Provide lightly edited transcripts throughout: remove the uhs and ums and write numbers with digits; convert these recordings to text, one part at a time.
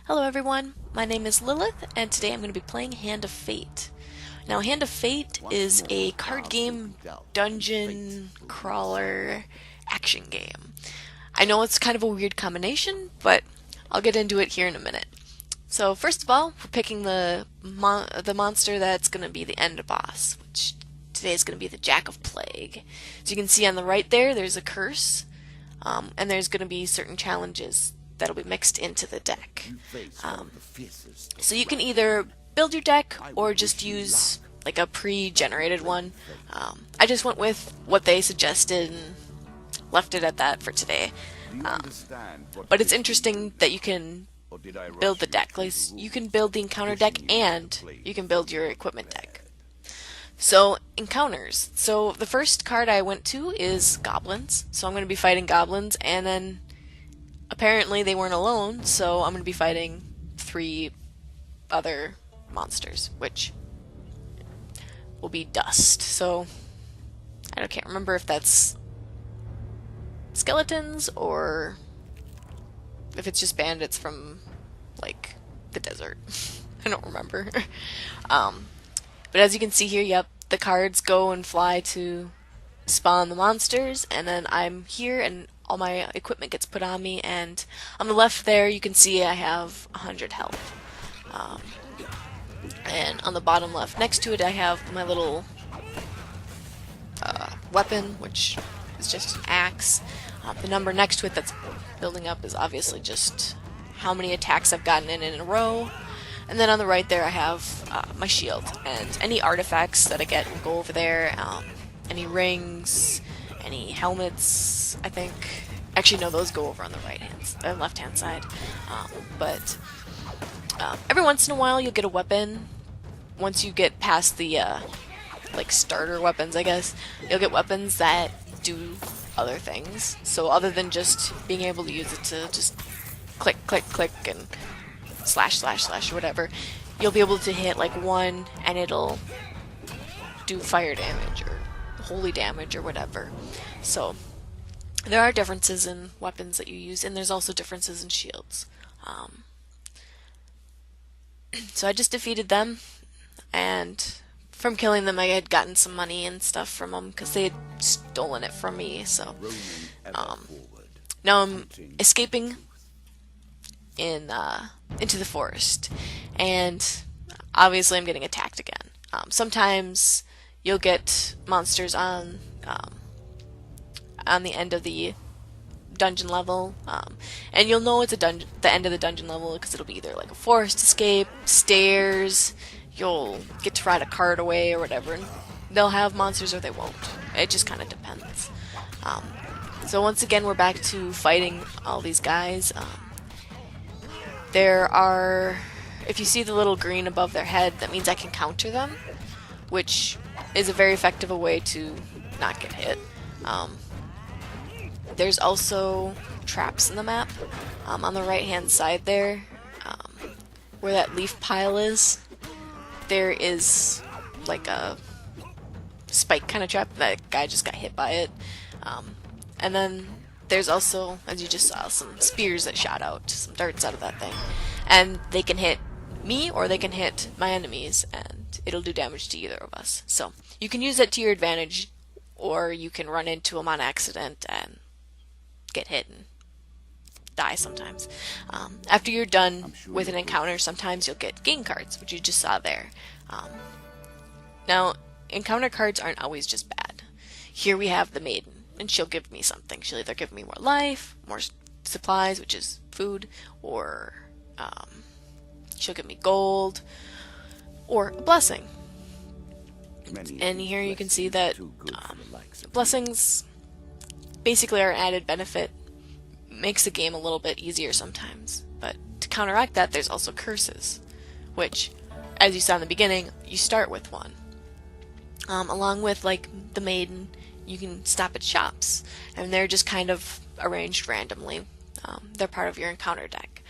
Hello everyone, my name is Lilith, and today I'm going to be playing Hand of Fate. Now, Hand of Fate is a card game, dungeon, crawler, action game. I know it's kind of a weird combination, but I'll get into it here in a minute. So first of all, we're picking the monster that's going to be the end boss, which today is going to be the Jack of Plague. So you can see on the right there's a curse, and there's going to be certain challenges that'll be mixed into the deck. So you can either build your deck or just use like a pre-generated one. I just went with what they suggested and left it at that for today. But it's interesting that you can build the deck. Like, you can build the encounter deck and you can build your equipment deck. So, encounters. So, the first card I went to is goblins. So, I'm going to be fighting goblins, and then apparently they weren't alone, so I'm going to be fighting 3 other monsters, which will be dust. So, I can't remember if that's skeletons or if it's just bandits from, like, the desert. I don't remember. But as you can see here, yep, the cards go and fly to spawn the monsters, and then I'm here and all my equipment gets put on me, and on the left there you can see I have 100 health. And on the bottom left next to it I have my little weapon, which is just an axe. The number next to it that's building up is obviously just how many attacks I've gotten in a row. And then on the right there I have my shield, and any artifacts that I get will go over there. Any rings, any helmets, I think. Actually, no, those go over on the left-hand side. But every once in a while you'll get a weapon. Once you get past the like starter weapons, I guess, you'll get weapons that do other things. So other than just being able to use it to just click, click, click, and slash, slash, slash, or whatever, you'll be able to hit like one and it'll do fire damage or holy damage or whatever. So there are differences in weapons that you use, and there's also differences in shields. So I just defeated them, and from killing them I had gotten some money and stuff from them because they had stolen it from me. So now I'm escaping into the forest, and obviously I'm getting attacked again. Sometimes you'll get monsters on the end of the dungeon level, and you'll know it's the end of the dungeon level because it'll be either like a forest escape, stairs, you'll get to ride a cart away or whatever, and they'll have monsters or they won't. It just kind of depends. So once again we're back to fighting all these guys. There are, if you see the little green above their head, that means I can counter them, which is a very effective way to not get hit. There's also traps in the map. On the right hand side there, where that leaf pile is, there is like a spike kind of trap. That guy just got hit by it. And then there's also, as you just saw, some spears that shot out, some darts out of that thing. And they can hit me or they can hit my enemies, and it'll do damage to either of us. So you can use that to your advantage, or you can run into them on accident and get hit and die sometimes. After you're done with an encounter, sometimes you'll get game cards, which you just saw there. Now, encounter cards aren't always just bad. Here we have the Maiden, and she'll give me something. She'll either give me more life, more supplies, which is food, or she'll give me gold, or a blessing. And here you can see that blessings basically are an added benefit. Makes the game a little bit easier sometimes. But to counteract that, there's also curses, which, as you saw in the beginning, you start with one. Along with, like, the Maiden, you can stop at shops, and they're just kind of arranged randomly. They're part of your encounter deck.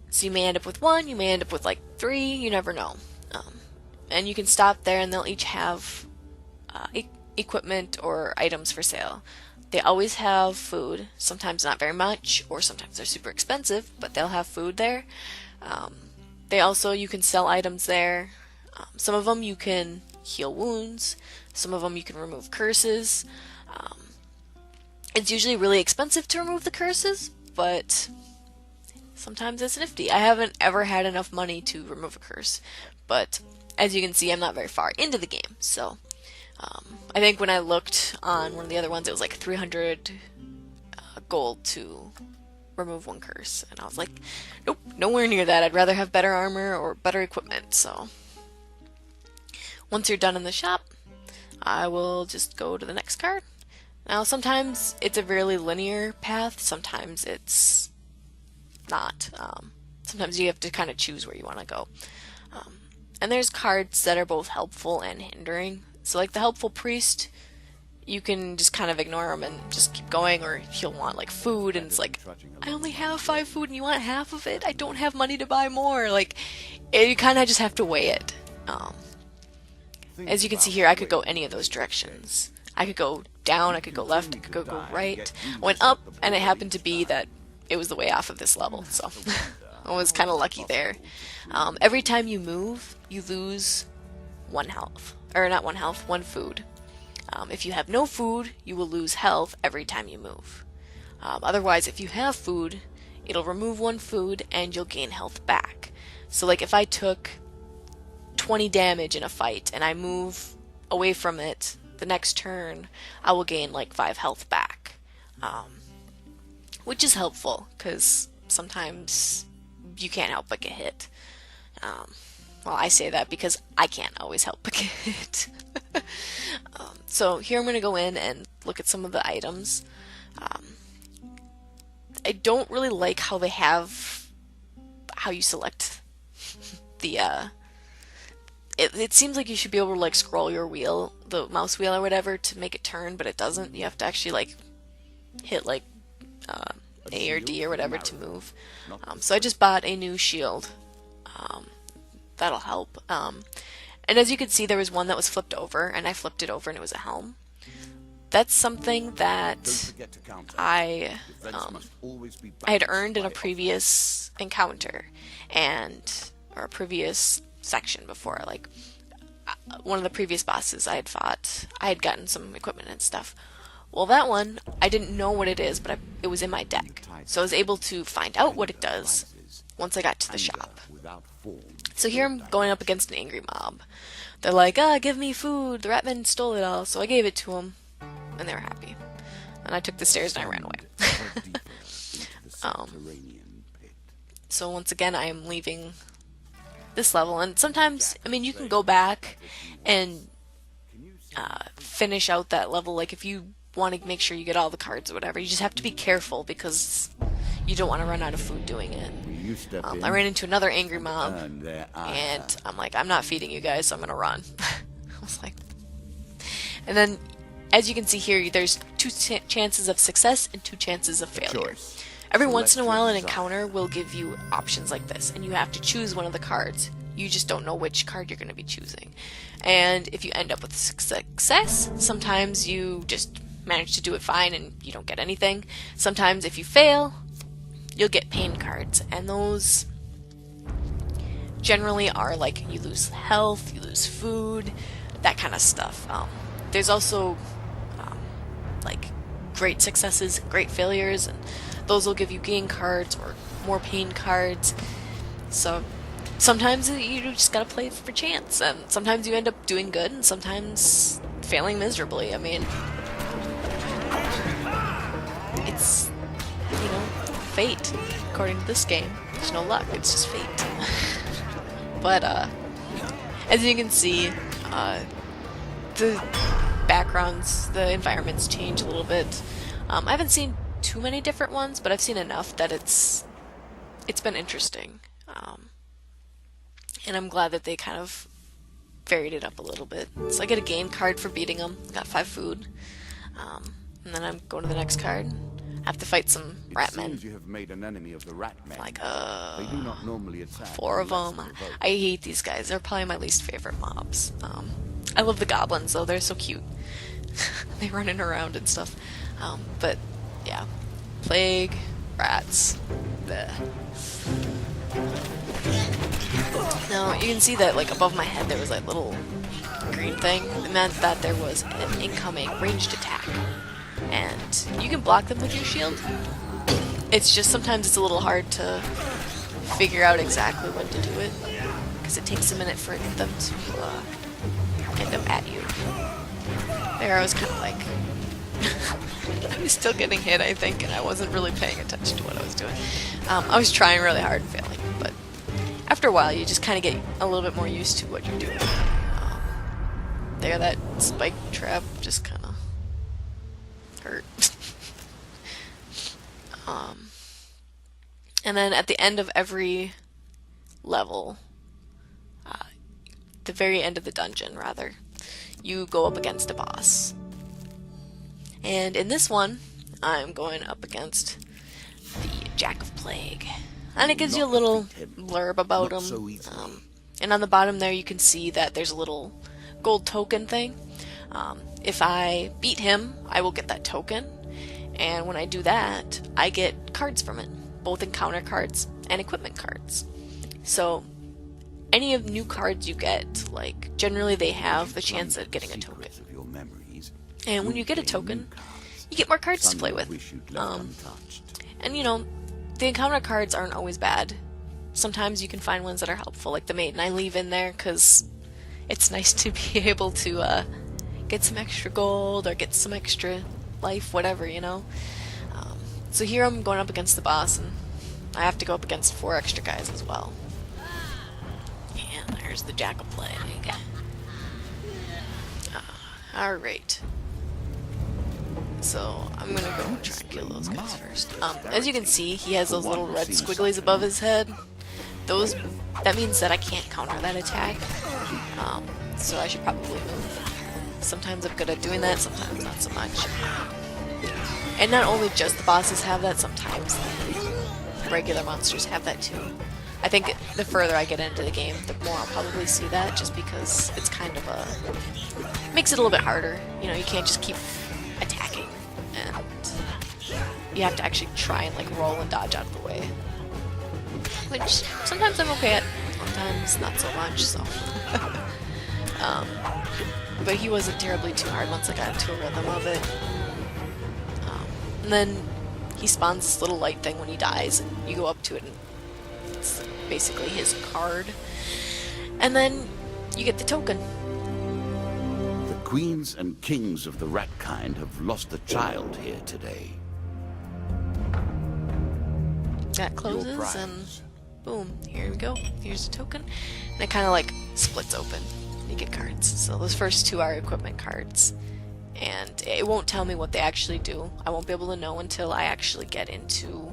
So you may end up with 1, you may end up with like 3, you never know. And you can stop there and they'll each have equipment or items for sale. They always have food, sometimes not very much, or sometimes they're super expensive, but they'll have food there. Um, they also, you can sell items there. Some of them you can heal wounds, some of them you can remove curses. Um, it's usually really expensive to remove the curses, but sometimes it's nifty. I haven't ever had enough money to remove a curse, but as you can see, I'm not very far into the game, so I think when I looked on one of the other ones, it was like 300 gold to remove one curse, and I was like, nope, nowhere near that. I'd rather have better armor or better equipment, so once you're done in the shop, I will just go to the next card. Now, sometimes it's a really linear path, sometimes it's not. Sometimes you have to kind of choose where you want to go. And there's cards that are both helpful and hindering. So like the helpful priest, you can just kind of ignore him and just keep going, or he'll want like food, and it's like, I only have 5 food and you want half of it? I don't have money to buy more. Like, you kind of just have to weigh it. As you can see here, I could go any of those directions. I could go down, I could go left, I could go right. I went up, and it happened to be that it was the way off of this level, so I was kind of lucky there. Every time you move, you lose 1 health. Or not 1 health, 1 food. If you have no food, you will lose health every time you move. Otherwise, if you have food, it'll remove 1 food and you'll gain health back. So like if I took 20 damage in a fight and I move away from it the next turn, I will gain like 5 health back. Which is helpful, because sometimes you can't help but get hit. Well, I say that because I can't always help but get hit. So here I'm going to go in and look at some of the items. I don't really like how they have how you select the it seems like you should be able to like scroll your wheel, the mouse wheel or whatever, to make it turn, but it doesn't. You have to actually like hit like A or D or whatever to move. So I just bought a new shield. That'll help. And as you can see, there was one that was flipped over, and I flipped it over and it was a helm. That's something that I had earned in a previous encounter, or a previous section before. Like one of the previous bosses I had fought, I had gotten some equipment and stuff. Well, that one, I didn't know what it is, but it was in my deck. So I was able to find out what it does once I got to the shop. So here I'm going up against an angry mob. They're like, give me food, the Ratman stole it all. So I gave it to them, and they were happy. And I took the stairs and I ran away. So once again, I am leaving this level. And sometimes, I mean, you can go back and finish out that level. Like if you want to make sure you get all the cards or whatever, you just have to be careful because you don't want to run out of food doing it. I ran into another angry mob, and I'm like, I'm not feeding you guys, so I'm gonna run. I was like, and then, as you can see here, there's 2 chances of success and 2 chances of failure. Every once in a while, an encounter will give you options like this, and you have to choose one of the cards. You just don't know which card you're going to be choosing. And if you end up with success, sometimes you just manage to do it fine and you don't get anything. Sometimes if you fail, you'll get pain cards, and those generally are like you lose health, you lose food, that kind of stuff. There's also like great successes, great failures, and those will give you gain cards or more pain cards. So sometimes you just gotta play for chance, and sometimes you end up doing good, and sometimes failing miserably. I mean, it's, fate, according to this game. There's no luck, it's just fate. But, as you can see, the backgrounds, the environments change a little bit. I haven't seen too many different ones, but I've seen enough that it's been interesting. And I'm glad that they kind of varied it up a little bit. So I get a gain card for beating them. Got 5 food. And then I'm going to the next card. I have to fight some Ratmen. You have made an enemy of the Ratmen. Like, They do not normally attack 4 of them. I hate these guys. They're probably my least favorite mobs. I love the goblins, though. They're so cute. They running around and stuff. But yeah, plague, rats. Bleh. Now you can see that like above my head there was like little green thing. It meant that there was an incoming ranged attack, and you can block them with your shield. It's just sometimes it's a little hard to figure out exactly when to do it because it takes a minute for them to end up at you. There, I was kind of like. I was still getting hit, I think, and I wasn't really paying attention to what I was doing. I was trying really hard and failing, but after a while, you just kind of get a little bit more used to what you're doing. There, that spike trap just kind of hurt. And then at the end of every level, the very end of the dungeon, rather, you go up against a boss. And in this one, I'm going up against the Jack of Plague. And it gives you a little blurb about him. And on the bottom there you can see that there's a little gold token thing. If I beat him, I will get that token. And when I do that, I get cards from it. Both encounter cards and equipment cards. So any of new cards you get, like generally they have the chance of getting a token. And when you get a token, you get more cards to play with. And you know, the encounter cards aren't always bad. Sometimes you can find ones that are helpful, like the maiden I leave in there because it's nice to be able to get some extra gold or get some extra life, whatever, you know. So here I'm going up against the boss, and I have to go up against 4 extra guys as well. And there's the Jack of Plague. Alright. So I'm gonna go try and kill those guys first. As you can see, he has those little red squigglies above his head. That means that I can't counter that attack. So I should probably move. Sometimes I'm good at doing that, sometimes not so much. And not only just the bosses have that, sometimes the regular monsters have that too. I think the further I get into the game, the more I'll probably see that, just because it's kind of makes it a little bit harder. You know, you can't just keep attacking, and you have to actually try and like roll and dodge out of the way. Which sometimes I'm okay at, sometimes not so much, so. But he wasn't terribly too hard once I got into a rhythm of it. And then he spawns this little light thing when he dies, and you go up to it, and it's basically his card. And then you get the token. The queens and kings of the rat kind have lost a child here today. That closes, and boom, here we go. Here's the token. And it kind of like splits open. You get cards. So those first 2 are equipment cards. And it won't tell me what they actually do. I won't be able to know until I actually get into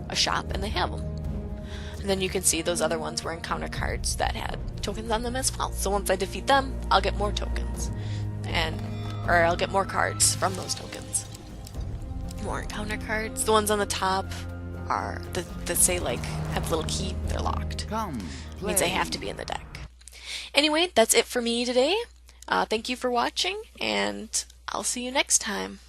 a shop and they have them. And then you can see those other ones were encounter cards that had tokens on them as well. So once I defeat them, I'll get more tokens. Or I'll get more cards from those tokens. More encounter cards. The ones on the top are that say like have a little key, they're locked. It means they have to be in the deck. Anyway, that's it for me today. Thank you for watching, and I'll see you next time.